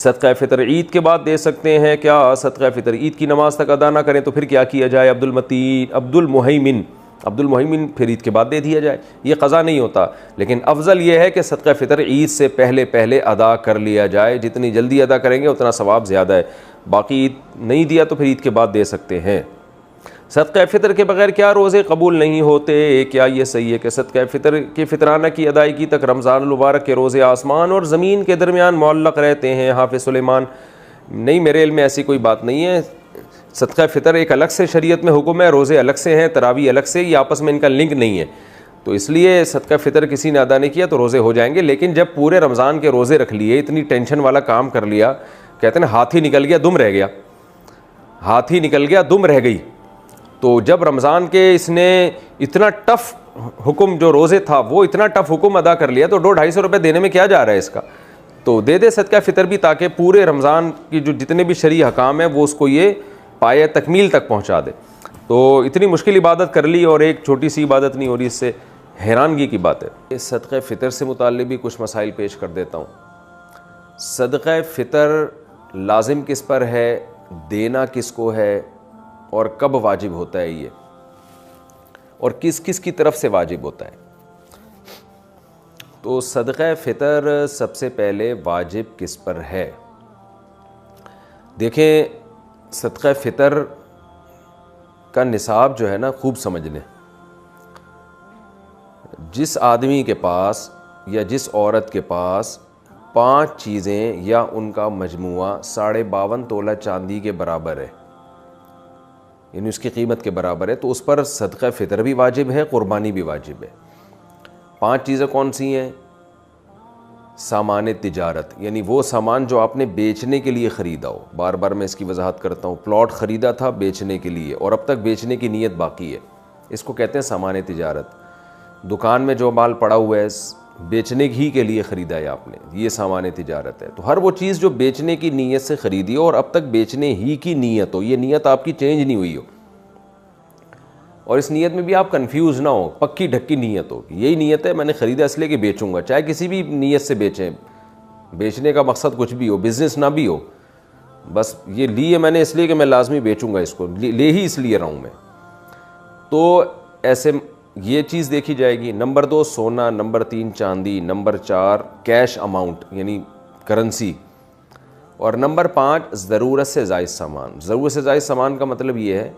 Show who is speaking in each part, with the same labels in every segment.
Speaker 1: صدقہ فطر عید کے بعد دے سکتے ہیں کیا؟ صدقہ فطر عید کی نماز تک ادا نہ کریں تو پھر کیا کیا جائے؟ عبد المہیمن پھر عید کے بعد دے دیا جائے، یہ قضا نہیں ہوتا، لیکن افضل یہ ہے کہ صدقہ فطر عید سے پہلے ادا کر لیا جائے، جتنی جلدی ادا کریں گے اتنا ثواب زیادہ ہے۔ باقی عید نہیں دیا تو پھر عید کے بعد دے سکتے ہیں۔ صدقہ فطر کے بغیر کیا روزے قبول نہیں ہوتے؟ کیا یہ صحیح ہے کہ صدقہ فطر کے فطرانہ کی ادائیگی تک رمضان المبارک کے روزے آسمان اور زمین کے درمیان معلق رہتے ہیں؟ حافظ سلیمان: نہیں، میرے علم میں ایسی کوئی بات نہیں ہے۔ صدقہ فطر ایک الگ سے شریعت میں حکم ہے، روزے الگ سے ہیں، تراویح الگ سے، یہ آپس میں ان کا لنک نہیں ہے، تو اس لیے صدقہ فطر کسی نے ادا نہیں کیا تو روزے ہو جائیں گے۔ لیکن جب پورے رمضان کے روزے رکھ لیے، اتنی ٹینشن والا کام کر لیا، کہتے ہیں نا ہاتھی نکل گیا دم رہ گیا، ہاتھی نکل گیا دم رہ گئی، تو جب رمضان کے اس نے اتنا ٹف حکم جو روزے تھا وہ اتنا ٹف حکم ادا کر لیا، تو 200-250 روپے دینے میں کیا جا رہا ہے اس کا؟ تو دے دے صدقہ فطر بھی، تاکہ پورے رمضان کی جو جتنے بھی شرعی حکام ہیں وہ اس کو یہ پائے تکمیل تک پہنچا دے۔ تو اتنی مشکل عبادت کر لی اور ایک چھوٹی سی عبادت نہیں ہو رہی، اس سے حیرانگی کی بات ہے۔ اس صدقہ فطر سے متعلق بھی کچھ مسائل پیش کر دیتا ہوں۔ صدقہ فطر لازم کس پر ہے، دینا کس کو ہے، اور کب واجب ہوتا ہے یہ، اور کس کس کی طرف سے واجب ہوتا ہے؟ تو صدقہ فطر سب سے پہلے واجب کس پر ہے؟ دیکھیں، صدقہ فطر کا نصاب جو ہے نا، خوب سمجھ لیں۔ جس آدمی کے پاس یا جس عورت کے پاس 5 چیزیں یا ان کا مجموعہ 52.5 تولہ چاندی کے برابر ہے، یعنی اس کی قیمت کے برابر ہے، تو اس پر صدقہ فطر بھی واجب ہے، قربانی بھی واجب ہے۔ 5 چیزیں کون سی ہیں؟ سامان تجارت، یعنی وہ سامان جو آپ نے بیچنے کے لیے خریدا ہو، بار بار میں اس کی وضاحت کرتا ہوں، پلاٹ خریدا تھا بیچنے کے لیے اور اب تک بیچنے کی نیت باقی ہے، اس کو کہتے ہیں سامان تجارت۔ دکان میں جو مال پڑا ہوا ہے بیچنے ہی کے لیے خریدا ہے آپ نے، یہ سامان تجارت ہے۔ تو ہر وہ چیز جو بیچنے کی نیت سے خریدی ہو اور اب تک بیچنے ہی کی نیت ہو، یہ نیت آپ کی چینج نہیں ہوئی ہو، اور اس نیت میں بھی آپ کنفیوز نہ ہو، پکی ڈھکی نیت ہو، یہی نیت ہے میں نے خریدا اس لیے کہ بیچوں گا، چاہے کسی بھی نیت سے بیچیں، بیچنے کا مقصد کچھ بھی ہو، بزنس نہ بھی ہو، بس یہ لی ہے میں نے اس لیے کہ میں لازمی بیچوں گا، اس کو لے ہی اس لیے رہا ہوں میں، تو ایسے یہ چیز دیکھی جائے گی۔ نمبر 2 سونا، نمبر 3 چاندی، نمبر 4 کیش اماؤنٹ یعنی کرنسی، اور نمبر 5 ضرورت سے زائد سامان۔ ضرورت سے زائد سامان کا مطلب یہ ہے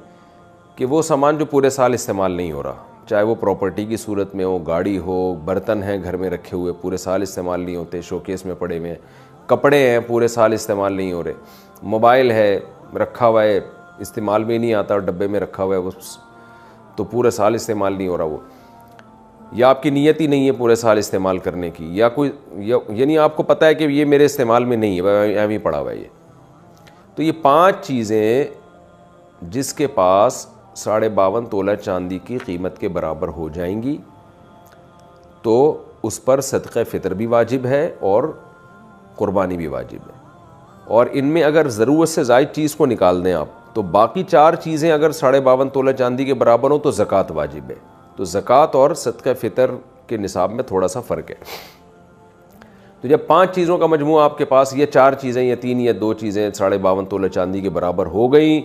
Speaker 1: کہ وہ سامان جو پورے سال استعمال نہیں ہو رہا، چاہے وہ پراپرٹی کی صورت میں ہو، گاڑی ہو، برتن ہیں گھر میں رکھے ہوئے پورے سال استعمال نہیں ہوتے، شوکیس میں پڑے ہوئے ہیں، کپڑے ہیں پورے سال استعمال نہیں ہو رہے، موبائل ہے رکھا ہوا ہے استعمال میں نہیں آتا اور ڈبے میں رکھا ہوا ہے وہ تو پورے سال استعمال نہیں ہو رہا وہ، یا آپ کی نیت ہی نہیں ہے پورے سال استعمال کرنے کی، یا کوئی یعنی آپ کو پتہ ہے کہ یہ میرے استعمال میں نہیں ہے، ایویں ہی پڑا ہوا ہے یہ، تو یہ 5 چیزیں جس کے پاس 52.5 تولہ چاندی کی قیمت کے برابر ہو جائیں گی تو اس پر صدقہ فطر بھی واجب ہے اور قربانی بھی واجب ہے۔ اور ان میں اگر ضرورت سے زائد چیز کو نکال دیں آپ تو باقی 4 چیزیں اگر 52.5 تولہ چاندی کے برابر ہوں تو زکوٰۃ واجب ہے۔ تو زکوٰۃ اور صدقہ فطر کے نصاب میں تھوڑا سا فرق ہے۔ تو جب 5 چیزوں کا مجموعہ آپ کے پاس، یہ 4 چیزیں یا 3 یا 2 چیزیں 52.5 تولہ چاندی کے برابر ہو گئیں،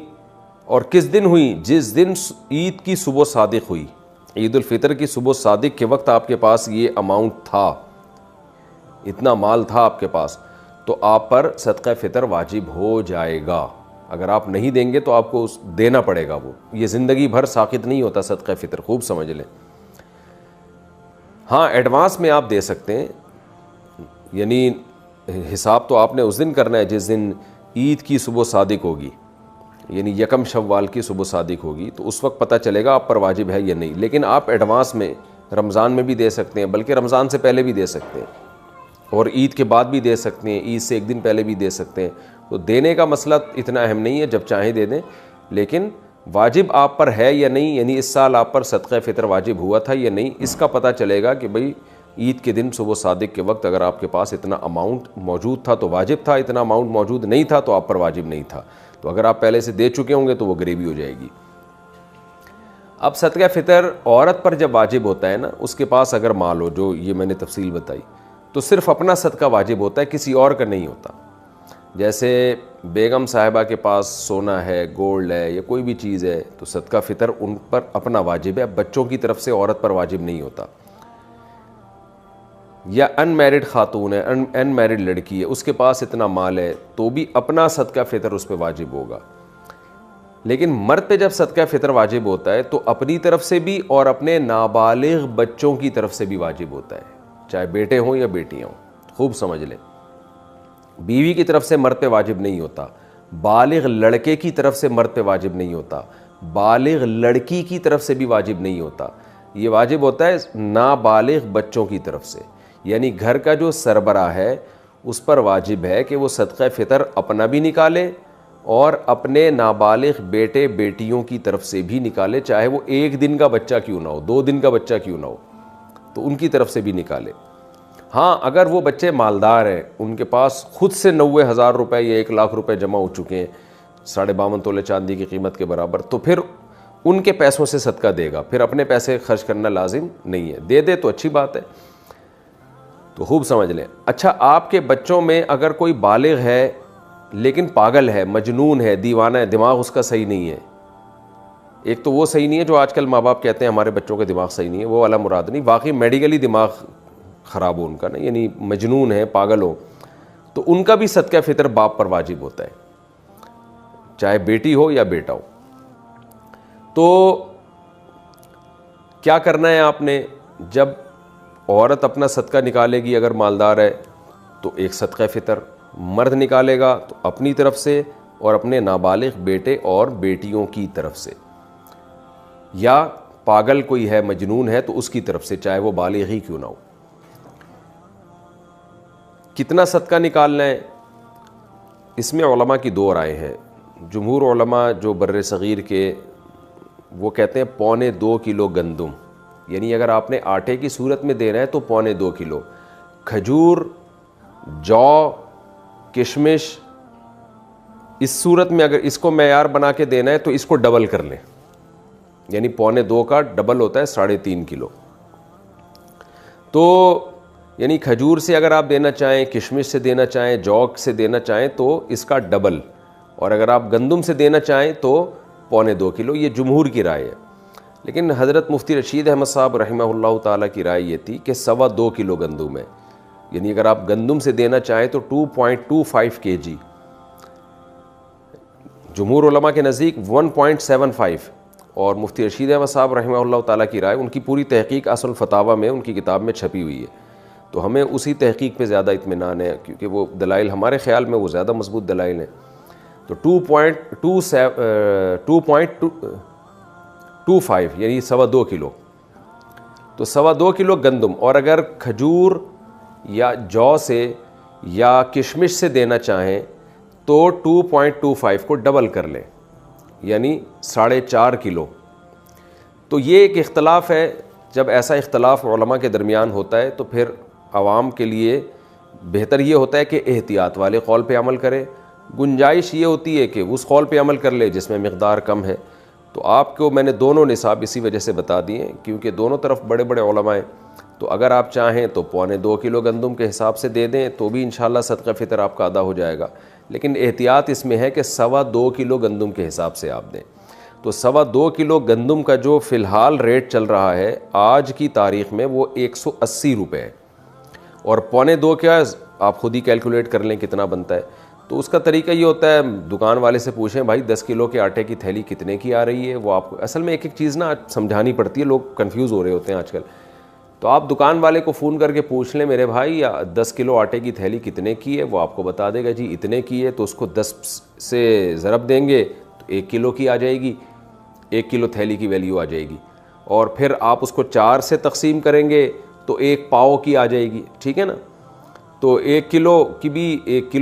Speaker 1: اور کس دن ہوئی؟ جس دن عید کی صبح صادق ہوئی، عید الفطر کی صبح صادق کے وقت آپ کے پاس یہ اماؤنٹ تھا، اتنا مال تھا آپ کے پاس، تو آپ پر صدقہ فطر واجب ہو جائے گا۔ اگر آپ نہیں دیں گے تو آپ کو دینا پڑے گا، وہ یہ زندگی بھر ساقط نہیں ہوتا صدقہ فطر، خوب سمجھ لیں۔ ہاں ایڈوانس میں آپ دے سکتے ہیں، یعنی حساب تو آپ نے اس دن کرنا ہے جس دن عید کی صبح صادق ہوگی، یعنی 1 شوال کی صبح صادق ہوگی، تو اس وقت پتہ چلے گا آپ پر واجب ہے یا نہیں۔ لیکن آپ ایڈوانس میں رمضان میں بھی دے سکتے ہیں، بلکہ رمضان سے پہلے بھی دے سکتے ہیں، اور عید کے بعد بھی دے سکتے ہیں، عید سے 1 دن پہلے بھی دے سکتے ہیں۔ تو دینے کا مسئلہ اتنا اہم نہیں ہے، جب چاہیں دے دیں، لیکن واجب آپ پر ہے یا نہیں، یعنی اس سال آپ پر صدقہ فطر واجب ہوا تھا یا نہیں، اس کا پتہ چلے گا کہ بھئی عید کے دن صبح صادق کے وقت اگر آپ کے پاس اتنا اماؤنٹ موجود تھا تو واجب تھا، اتنا اماؤنٹ موجود نہیں تھا تو آپ پر واجب نہیں تھا۔ تو اگر آپ پہلے سے دے چکے ہوں گے تو وہ گریوی ہو جائے گی۔ اب صدقہ فطر عورت پر جب واجب ہوتا ہے نا، اس کے پاس اگر مال ہو، جو یہ میں نے تفصیل بتائی، تو صرف اپنا صدقہ واجب ہوتا ہے، کسی اور کا نہیں ہوتا۔ جیسے بیگم صاحبہ کے پاس سونا ہے، گولڈ ہے یا کوئی بھی چیز ہے تو صدقہ فطر ان پر اپنا واجب ہے، بچوں کی طرف سے عورت پر واجب نہیں ہوتا. یا ان میرڈ خاتون ہے، ان میرڈ لڑکی ہے، اس کے پاس اتنا مال ہے تو بھی اپنا صدقہ فطر اس پہ واجب ہوگا. لیکن مرد پہ جب صدقہ فطر واجب ہوتا ہے تو اپنی طرف سے بھی اور اپنے نابالغ بچوں کی طرف سے بھی واجب ہوتا ہے، چاہے بیٹے ہوں یا بیٹیاں ہوں. خوب سمجھ لیں، بیوی کی طرف سے مرد پہ واجب نہیں ہوتا، بالغ لڑکے کی طرف سے مرد پہ واجب نہیں ہوتا، بالغ لڑکی کی طرف سے بھی واجب نہیں ہوتا. یہ واجب ہوتا ہے نابالغ بچوں کی طرف سے. یعنی گھر کا جو سربراہ ہے اس پر واجب ہے کہ وہ صدقہ فطر اپنا بھی نکالے اور اپنے نابالغ بیٹے بیٹیوں کی طرف سے بھی نکالے، چاہے وہ 1 دن کا بچہ کیوں نہ ہو، 2 دن کا بچہ کیوں نہ ہو، تو ان کی طرف سے بھی نکالے. ہاں اگر وہ بچے مالدار ہیں، ان کے پاس خود سے 90,000 روپے یا 1,00,000 روپے جمع ہو چکے ہیں 52.5 تولے چاندی کی قیمت کے برابر، تو پھر ان کے پیسوں سے صدقہ دے گا، پھر اپنے پیسے خرچ کرنا لازم نہیں ہے. دے تو اچھی بات ہے. تو خوب سمجھ لیں. اچھا، آپ کے بچوں میں اگر کوئی بالغ ہے لیکن پاگل ہے، مجنون ہے، دیوانہ ہے، دماغ اس کا صحیح نہیں ہے. ایک تو وہ صحیح نہیں ہے جو آج کل ماں باپ کہتے ہیں ہمارے بچوں کا دماغ صحیح نہیں ہے، وہ والا مراد نہیں، واقعی میڈیکلی دماغ خراب ہو ان کا نا، یعنی مجنون ہے، پاگل ہو، تو ان کا بھی صدقہ فطر باپ پر واجب ہوتا ہے، چاہے بیٹی ہو یا بیٹا ہو. تو کیا کرنا ہے آپ نے؟ جب عورت اپنا صدقہ نکالے گی اگر مالدار ہے تو ایک صدقہ فطر، مرد نکالے گا تو اپنی طرف سے اور اپنے نابالغ بیٹے اور بیٹیوں کی طرف سے، یا پاگل کوئی ہے، مجنون ہے تو اس کی طرف سے، چاہے وہ بالغ ہی کیوں نہ ہو. کتنا صدقہ نکالنا ہے؟ اس میں علماء کی 2 رائے ہیں. جمہور علماء جو بر صغیر کے، وہ کہتے ہیں 1.25 کلو گندم، یعنی اگر آپ نے آٹے کی صورت میں دینا ہے تو 1.25 کلو. کھجور، جو، کشمش، اس صورت میں اگر اس کو معیار بنا کے دینا ہے تو اس کو ڈبل کر لیں، یعنی 1.25 کا ڈبل ہوتا ہے 3.5 کلو. تو یعنی کھجور سے اگر آپ دینا چاہیں، کشمش سے دینا چاہیں، جو سے دینا چاہیں تو اس کا ڈبل، اور اگر آپ گندم سے دینا چاہیں تو 1.25 کلو. یہ جمہور کی رائے ہے. لیکن حضرت مفتی رشید احمد صاحب رحمہ اللہ تعالیٰ کی رائے یہ تھی کہ 2.25 کلو گندم ہے، یعنی اگر آپ گندم سے دینا چاہیں تو 2.25 kg. جمہور علماء کے نزدیک 1.75، اور مفتی رشید احمد صاحب رحمہ اللہ تعالیٰ کی رائے، ان کی پوری تحقیق اصل فتاویٰ میں ان کی کتاب میں چھپی ہوئی ہے، تو ہمیں اسی تحقیق پہ زیادہ اطمینان ہے کیونکہ وہ دلائل ہمارے خیال میں وہ زیادہ مضبوط دلائل ہیں. تو 2.25 یعنی 2.25 کلو، تو 2.25 کلو گندم. اور اگر کھجور یا جو سے یا کشمش سے دینا چاہیں تو 2.25 کو ڈبل کر لیں، یعنی 4.5 کلو. تو یہ ایک اختلاف ہے. جب ایسا اختلاف علماء کے درمیان ہوتا ہے تو پھر عوام کے لیے بہتر یہ ہوتا ہے کہ احتیاط والے قول پہ عمل کرے. گنجائش یہ ہوتی ہے کہ اس قول پہ عمل کر لے جس میں مقدار کم ہے. تو آپ کو میں نے دونوں نصاب اسی وجہ سے بتا دیے کیونکہ دونوں طرف بڑے بڑے علماء ہیں. تو اگر آپ چاہیں تو 2.25 کلو گندم کے حساب سے دے دیں تو بھی انشاءاللہ صدقہ فطر آپ کا ادا ہو جائے گا. لیکن احتیاط اس میں ہے کہ 2.25 کلو گندم کے حساب سے آپ دیں. تو 2.25 کلو گندم کا جو فی الحال ریٹ چل رہا ہے آج کی تاریخ میں وہ 180 روپے ہے، اور 2.25 کیا آپ خود ہی کیلکولیٹ کر لیں کتنا بنتا ہے. تو اس کا طریقہ یہ ہوتا ہے، دکان والے سے پوچھیں بھائی 10 کلو کے آٹے کی تھیلی کتنے کی آ رہی ہے، وہ آپ کو اصل میں ایک ایک چیز نا سمجھانی پڑتی ہے، لوگ کنفیوز ہو رہے ہوتے ہیں آج کل. تو آپ دکان والے کو فون کر کے پوچھ لیں میرے بھائی 10 کلو آٹے کی تھیلی کتنے کی ہے، وہ آپ کو بتا دے گا جی اتنے کی ہے. تو اس کو 10 سے ضرب دیں گے تو 1 کلو کی آ جائے گی، 1 کلو تھیلی کی ویلیو آ جائے گی. اور پھر آپ اس کو 4 سے تقسیم کریں گے تو 1 پاؤ کی آ جائے گی. ٹھیک ہے نا؟ تو 1 کلو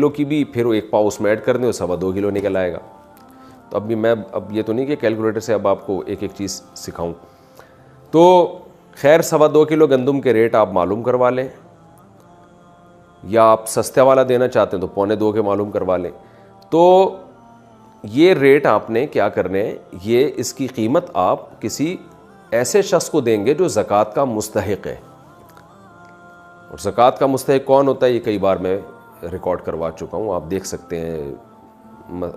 Speaker 1: کی بھی پھر 1 پاؤ اس میں ایڈ کر دیں، 2.25 کلو نکل آئے گا. تو اب یہ تو نہیں کہ کیلکولیٹر سے اب آپ کو ایک ایک چیز سکھاؤں. تو خیر 2.25 کلو گندم کے ریٹ آپ معلوم کروا لیں، یا آپ سستے والا دینا چاہتے ہیں تو 2.25 کے معلوم کروا لیں. تو یہ ریٹ آپ نے کیا کرنے، یہ اس کی قیمت آپ کسی ایسے شخص کو دیں گے جو زکوٰۃ کا مستحق ہے. اور زکوٰۃ کا مستحق کون ہوتا ہے یہ کئی بار میں ریکارڈ کروا چکا ہوں, آپ دیکھ سکتے ہیں.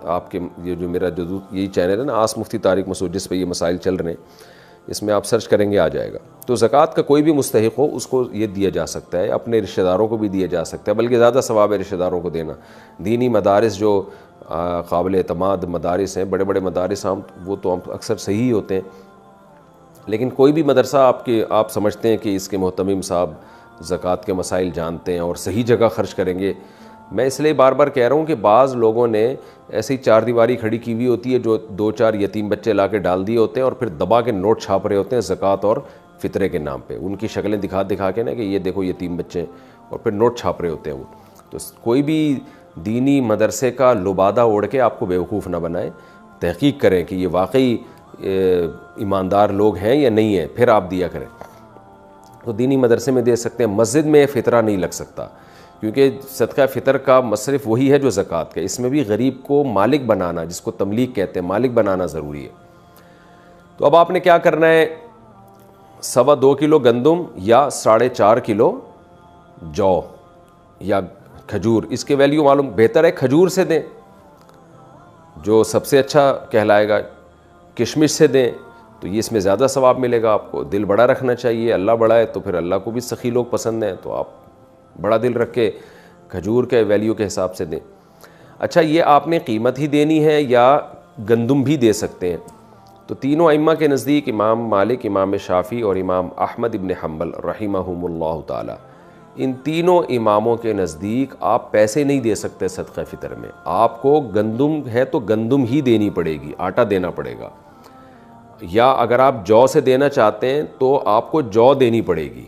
Speaker 1: آپ کے یہ جو میرا جو یہی چینل ہے نا آس مفتی طارق مسعود, جس پہ یہ مسائل چل رہے ہیں, اس میں آپ سرچ کریں گے آ جائے گا. تو زکوٰۃ کا کوئی بھی مستحق ہو اس کو یہ دیا جا سکتا ہے, اپنے رشتہ داروں کو بھی دیا جا سکتا ہے, بلکہ زیادہ ثواب ہے رشتہ داروں کو دینا. دینی مدارس جو قابل اعتماد مدارس ہیں, بڑے بڑے مدارس وہ تو اکثر صحیح ہوتے ہیں, لیکن کوئی بھی مدرسہ آپ سمجھتے ہیں کہ اس کے محتمم صاحب زکوٰۃ کے مسائل جانتے ہیں اور صحیح جگہ خرچ کریں گے. میں اس لیے بار بار کہہ رہا ہوں کہ بعض لوگوں نے ایسی چار دیواری کھڑی کی ہوئی ہوتی ہے, جو 2-4 یتیم بچے لا کے ڈال دیے ہوتے ہیں اور پھر دبا کے نوٹ چھاپ رہے ہوتے ہیں زکوٰۃ اور فطرے کے نام پہ, ان کی شکلیں دکھا کے نا کہ یہ دیکھو یتیم بچے, اور پھر نوٹ چھاپ رہے ہوتے ہیں وہ. تو کوئی بھی دینی مدرسے کا لبادہ اوڑھ کے آپ کو بیوقوف نہ بنائے, تحقیق کریں کہ یہ واقعی ایماندار لوگ ہیں یا نہیں ہیں, پھر آپ دیا کریں. تو دینی مدرسے میں دے سکتے ہیں, مسجد میں فطرہ نہیں لگ سکتا, کیونکہ صدقہ فطر کا مصرف وہی ہے جو زکوٰۃ کا. اس میں بھی غریب کو مالک بنانا, جس کو تملیک کہتے ہیں, مالک بنانا ضروری ہے. تو اب آپ نے کیا کرنا ہے, 2.25 کلو گندم یا 4.5 کلو جو یا کھجور, اس کے ویلیو معلوم, بہتر ہے کھجور سے دیں جو سب سے اچھا کہلائے گا. کشمش سے دیں تو یہ اس میں زیادہ ثواب ملے گا آپ کو. دل بڑا رکھنا چاہیے, اللہ بڑا ہے تو پھر اللہ کو بھی سخی لوگ پسند ہیں, تو آپ بڑا دل رکھ کے کھجور کے ویلیو کے حساب سے دیں. اچھا, یہ آپ نے قیمت ہی دینی ہے یا گندم بھی دے سکتے ہیں؟ تو تینوں ائمہ کے نزدیک, امام مالک, امام شافعی اور امام احمد ابن حنبل رحمہم اللہ تعالی, ان تینوں اماموں کے نزدیک آپ پیسے نہیں دے سکتے صدقہ فطر میں. آپ کو گندم ہے تو گندم ہی دینی پڑے گی, آٹا دینا پڑے گا, یا اگر آپ جو سے دینا چاہتے ہیں تو آپ کو جو دینی پڑے گی.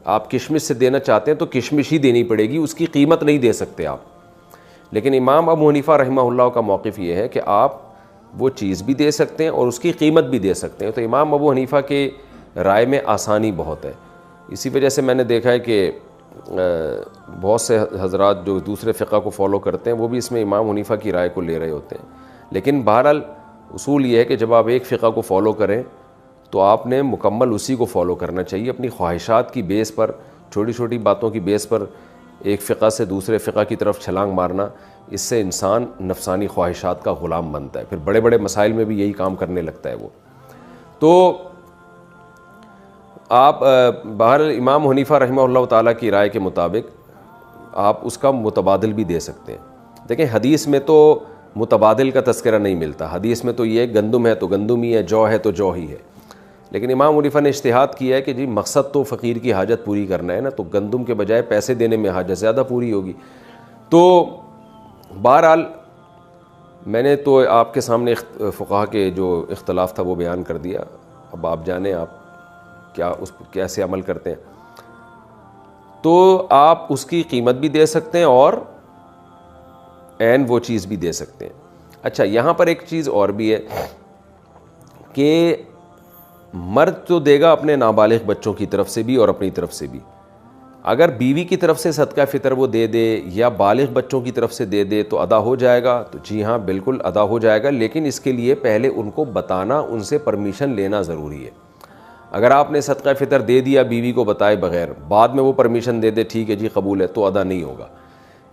Speaker 1: آپ کشمش سے دینا چاہتے ہیں تو کشمش ہی دینی پڑے گی, اس کی قیمت نہیں دے سکتے آپ. لیکن امام ابو حنیفہ رحمہ اللہ کا موقف یہ ہے کہ آپ وہ چیز بھی دے سکتے ہیں اور اس کی قیمت بھی دے سکتے ہیں. تو امام ابو حنیفہ کے رائے میں آسانی بہت ہے. اسی وجہ سے میں نے دیکھا ہے کہ بہت سے حضرات جو دوسرے فقہ کو فالو کرتے ہیں وہ بھی اس میں امام حنیفہ کی رائے کو لے رہے ہوتے ہیں. لیکن بہرحال اصول یہ ہے کہ جب آپ ایک فقہ کو فالو کریں تو آپ نے مکمل اسی کو فالو کرنا چاہیے. اپنی خواہشات کی بیس پر, چھوٹی چھوٹی باتوں کی بیس پر ایک فقہ سے دوسرے فقہ کی طرف چھلانگ مارنا, اس سے انسان نفسانی خواہشات کا غلام بنتا ہے, پھر بڑے بڑے مسائل میں بھی یہی کام کرنے لگتا ہے وہ. تو آپ بہرحال امام حنیفہ رحمہ اللہ تعالیٰ کی رائے کے مطابق آپ اس کا متبادل بھی دے سکتے ہیں. دیکھیں حدیث میں تو متبادل کا تذکرہ نہیں ملتا, حدیث میں تو یہ گندم ہے تو گندم ہی ہے, جو ہے تو جو ہی ہے. لیکن امام حنیفہ نے اجتہاد کیا ہے کہ جی مقصد تو فقیر کی حاجت پوری کرنا ہے نا, تو گندم کے بجائے پیسے دینے میں حاجت زیادہ پوری ہوگی. تو بہرحال میں نے تو آپ کے سامنے فقہا کے جو اختلاف تھا وہ بیان کر دیا. اب آپ جانیں آپ کیا اس پر کیسے عمل کرتے ہیں. تو آپ اس کی قیمت بھی دے سکتے ہیں اور عین وہ چیز بھی دے سکتے ہیں. اچھا, یہاں پر ایک چیز اور بھی ہے کہ مرد تو دے گا اپنے نابالغ بچوں کی طرف سے بھی اور اپنی طرف سے بھی. اگر بیوی کی طرف سے صدقہ فطر وہ دے دے یا بالغ بچوں کی طرف سے دے دے تو ادا ہو جائے گا. تو جی ہاں بالکل ادا ہو جائے گا, لیکن اس کے لیے پہلے ان کو بتانا, ان سے پرمیشن لینا ضروری ہے. اگر آپ نے صدقہ فطر دے دیا بیوی کو بتائے بغیر, بعد میں وہ پرمیشن دے دے ٹھیک ہے جی قبول ہے, تو ادا نہیں ہوگا.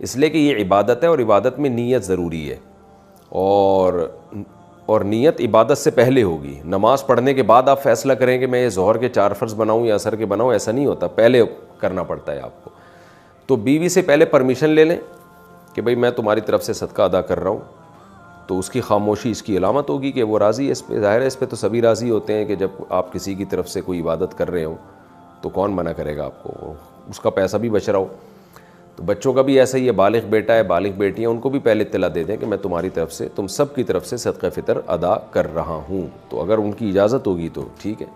Speaker 1: اس لیے کہ یہ عبادت ہے اور عبادت میں نیت ضروری ہے, اور نیت عبادت سے پہلے ہوگی. نماز پڑھنے کے بعد آپ فیصلہ کریں کہ میں یہ ظہر کے 4 فرض بناؤں یا عصر کے بناؤں, ایسا نہیں ہوتا, پہلے کرنا پڑتا ہے آپ کو. تو بیوی سے پہلے پرمیشن لے لیں کہ بھئی میں تمہاری طرف سے صدقہ ادا کر رہا ہوں, تو اس کی خاموشی اس کی علامت ہوگی کہ وہ راضی ہے اس پہ. ظاہر ہے اس پہ تو سبھی راضی ہوتے ہیں کہ جب آپ کسی کی طرف سے کوئی عبادت کر رہے ہوں تو کون منع کرے گا آپ کو, اس کا پیسہ بھی بچ رہا ہو. تو بچوں کا بھی ایسا ہی ہے, بالغ بیٹا ہے بالغ بیٹی ہیں, ان کو بھی پہلے اطلاع دے دیں کہ میں تمہاری طرف سے, تم سب کی طرف سے صدقہ فطر ادا کر رہا ہوں. تو اگر ان کی اجازت ہوگی تو ٹھیک ہے,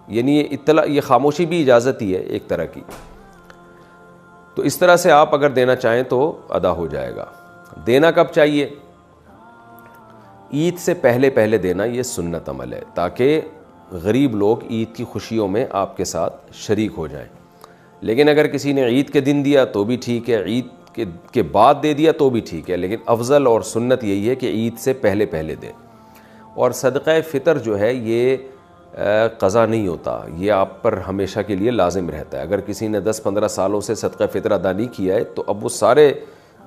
Speaker 1: یعنی یہ اطلاع, یہ خاموشی بھی اجازت ہی ہے ایک طرح کی. تو اس طرح سے آپ اگر دینا چاہیں تو ادا ہو جائے گا. دینا کب چاہیے؟ عید سے پہلے پہلے دینا, یہ سنت عمل ہے, تاکہ غریب لوگ عید کی خوشیوں میں آپ کے ساتھ شریک ہو جائیں. لیکن اگر کسی نے عید کے دن دیا تو بھی ٹھیک ہے, عید کے بعد دے دیا تو بھی ٹھیک ہے, لیکن افضل اور سنت یہی ہے کہ عید سے پہلے پہلے دیں. اور صدقہ فطر جو ہے یہ قضا نہیں ہوتا، یہ آپ پر ہمیشہ کے لیے لازم رہتا ہے۔ اگر کسی نے 10-15 سالوں سے صدقہ فطر ادا نہیں کیا ہے تو اب وہ سارے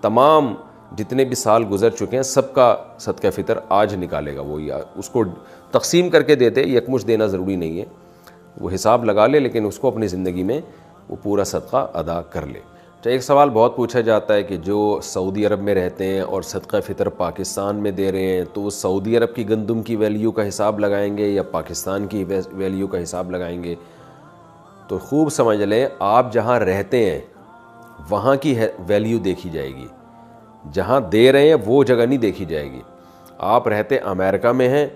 Speaker 1: تمام جتنے بھی سال گزر چکے ہیں سب کا صدقہ فطر آج نکالے گا وہ، یا اس کو تقسیم کر کے دیتے، یکمشت دینا ضروری نہیں ہے، وہ حساب لگا لے لیکن اس کو اپنی زندگی میں وہ پورا صدقہ ادا کر لے۔ تو ایک سوال بہت پوچھا جاتا ہے کہ جو سعودی عرب میں رہتے ہیں اور صدقہ فطر پاکستان میں دے رہے ہیں تو وہ سعودی عرب کی گندم کی ویلیو کا حساب لگائیں گے یا پاکستان کی ویلیو کا حساب لگائیں گے؟ تو خوب سمجھ لیں، آپ جہاں رہتے ہیں وہاں کی ویلیو دیکھی جائے گی، جہاں دے رہے ہیں وہ جگہ نہیں دیکھی جائے گی۔ آپ رہتے امریکہ میں ہیں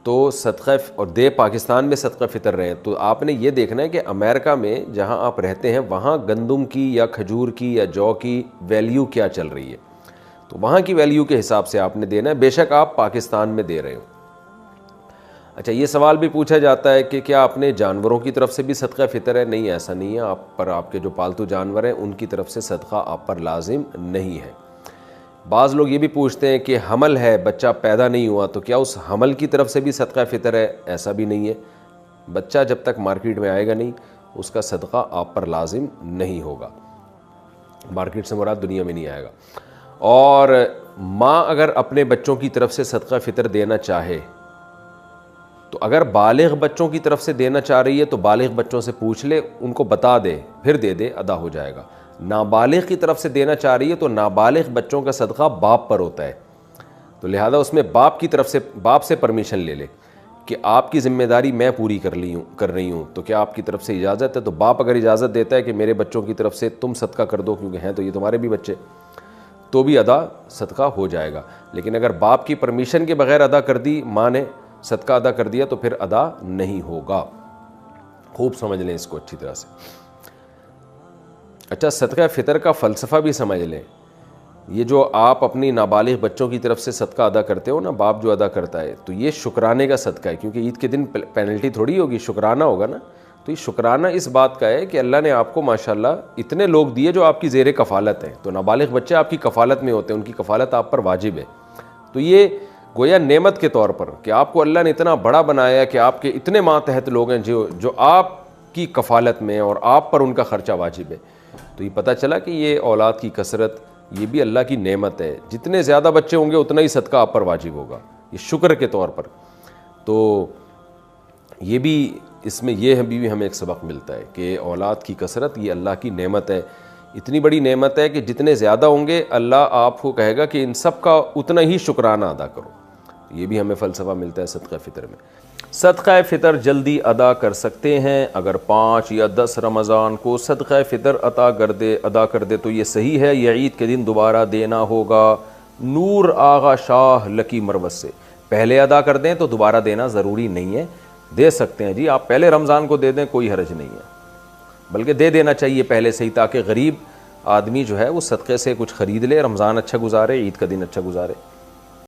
Speaker 1: تو صدقہ اور دے پاکستان میں صدقہ فطر رہے ہیں تو آپ نے یہ دیکھنا ہے کہ امریکہ میں جہاں آپ رہتے ہیں وہاں گندم کی یا کھجور کی یا جو کی ویلیو کیا چل رہی ہے، تو وہاں کی ویلیو کے حساب سے آپ نے دینا ہے، بے شک آپ پاکستان میں دے رہے ہو۔ اچھا، یہ سوال بھی پوچھا جاتا ہے کہ کیا اپنے جانوروں کی طرف سے بھی صدقہ فطر ہے؟ نہیں، ایسا نہیں ہے، آپ پر آپ کے جو پالتو جانور ہیں ان کی طرف سے صدقہ آپ پر لازم نہیں ہے۔ بعض لوگ یہ بھی پوچھتے ہیں کہ حمل ہے، بچہ پیدا نہیں ہوا تو کیا اس حمل کی طرف سے بھی صدقہ فطر ہے؟ ایسا بھی نہیں ہے، بچہ جب تک مارکیٹ میں آئے گا نہیں اس کا صدقہ آپ پر لازم نہیں ہوگا، مارکیٹ سے مراد دنیا میں نہیں آئے گا۔ اور ماں اگر اپنے بچوں کی طرف سے صدقہ فطر دینا چاہے تو اگر بالغ بچوں کی طرف سے دینا چاہ رہی ہے تو بالغ بچوں سے پوچھ لے، ان کو بتا دے، پھر دے دے، ادا ہو جائے گا۔ نابالغ کی طرف سے دینا چاہ رہی ہے تو نابالغ بچوں کا صدقہ باپ پر ہوتا ہے، تو لہذا اس میں باپ کی طرف سے باپ سے پرمیشن لے لے کہ آپ کی ذمہ داری میں پوری کر رہی ہوں تو کیا آپ کی طرف سے اجازت ہے؟ تو باپ اگر اجازت دیتا ہے کہ میرے بچوں کی طرف سے تم صدقہ کر دو کیونکہ ہیں تو یہ تمہارے بھی بچے، تو بھی ادا صدقہ ہو جائے گا۔ لیکن اگر باپ کی پرمیشن کے بغیر ادا کر دی، ماں نے صدقہ ادا کر دیا تو پھر ادا نہیں ہوگا۔ خوب سمجھ لیں اس کو اچھی طرح سے۔ اچھا، صدقہ فطر کا فلسفہ بھی سمجھ لیں۔ یہ جو آپ اپنی نابالغ بچوں کی طرف سے صدقہ ادا کرتے ہو نا، باپ جو ادا کرتا ہے تو یہ شکرانے کا صدقہ ہے، کیونکہ عید کے دن پینلٹی تھوڑی ہوگی، شکرانہ ہوگا نا، تو یہ شکرانہ اس بات کا ہے کہ اللہ نے آپ کو ماشاءاللہ اتنے لوگ دیے جو آپ کی زیر کفالت ہیں، تو نابالغ بچے آپ کی کفالت میں ہوتے ہیں، ان کی کفالت آپ پر واجب ہے، تو یہ گویا نعمت کے طور پر کہ آپ کو اللہ نے اتنا بڑا بنایا کہ آپ کے اتنے ماتحت لوگ ہیں جو آپ کی کفالت میں اور آپ پر ان کا خرچہ واجب ہے۔ تو یہ پتہ چلا کہ یہ اولاد کی کثرت یہ بھی اللہ کی نعمت ہے، جتنے زیادہ بچے ہوں گے اتنا ہی صدقہ آپ پر واجب ہوگا، یہ شکر کے طور پر۔ تو یہ بھی اس میں یہ بھی ہمیں ایک سبق ملتا ہے کہ اولاد کی کثرت یہ اللہ کی نعمت ہے، اتنی بڑی نعمت ہے کہ جتنے زیادہ ہوں گے اللہ آپ کو کہے گا کہ ان سب کا اتنا ہی شکرانہ ادا کرو۔ یہ بھی ہمیں فلسفہ ملتا ہے صدقہ فطر میں۔ صدقہ فطر جلدی ادا کر سکتے ہیں، اگر 5 یا 10 رمضان کو صدقہ فطر ادا کر دے تو یہ صحیح ہے یا عید کے دن دوبارہ دینا ہوگا؟ نور آغا شاہ لکی مروت سے۔ پہلے ادا کر دیں تو دوبارہ دینا ضروری نہیں ہے، دے سکتے ہیں جی، آپ پہلے رمضان کو دے دیں، کوئی حرج نہیں ہے، بلکہ دے دینا چاہیے پہلے سے ہی تاکہ غریب آدمی جو ہے وہ صدقے سے کچھ خرید لے، رمضان اچھا گزارے، عید کا دن اچھا گزارے۔